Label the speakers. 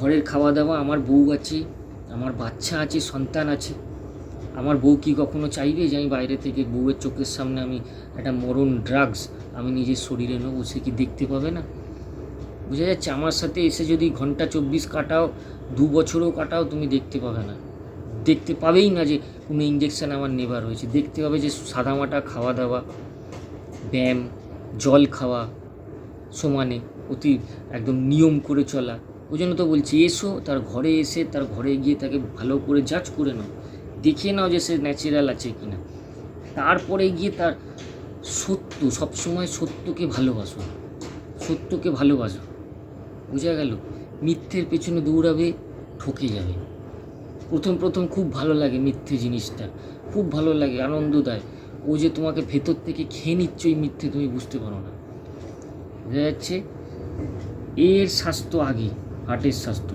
Speaker 1: ঘরের খাওয়া দাওয়া, আমার বউ আছে, আমার বাচ্চা আছে, সন্তান আছে। আমার বউ কি কখনো চাইবে যে আমি বাইরে থেকে বউয়ের চোখের সামনে আমি একটা মরণ ড্রাগস আমি নিজের শরীরে নেবো? সে কি দেখতে পাবে না? বোঝা যাচ্ছে? আমার সাথে এসে যদি ঘন্টা 24 কাটাও, 2 বছরও কাটাও, তুমি দেখতে পাবে না। দেখতে পাবেই না যে কোনো ইঞ্জেকশান আমার নেবার হয়েছে। দেখতে পাবে যে সাদামাটা খাওয়া দাওয়া, ব্যায়াম, জল খাওয়া সমানে, অতি একদম নিয়ম করে চলা। ওই জন্য তো বলছি, এসো তার ঘরে, এসে তার ঘরে গিয়ে তাকে ভালো করে জাজ করে নাও, দেখে নাও যে সে ন্যাচারাল আছে কি না। তারপরে গিয়ে তার সত্য, সবসময় সত্যকে ভালোবাসো, সত্যকে ভালোবাসো। বোঝা গেল? মিথ্যের পেছনে দৌড়াবে, ঠকে যাবে। প্রথম খুব ভালো লাগে মিথ্যে জিনিসটা, খুব ভালো লাগে, আনন্দ দেয়। ও যে তোমাকে ভেতর থেকে খেয়ে নিচ্ছে ওই মিথ্যে, তুমি বুঝতে পারো না। বোঝা যাচ্ছে? এর স্বাস্থ্য আগে, হার্টের স্বাস্থ্য।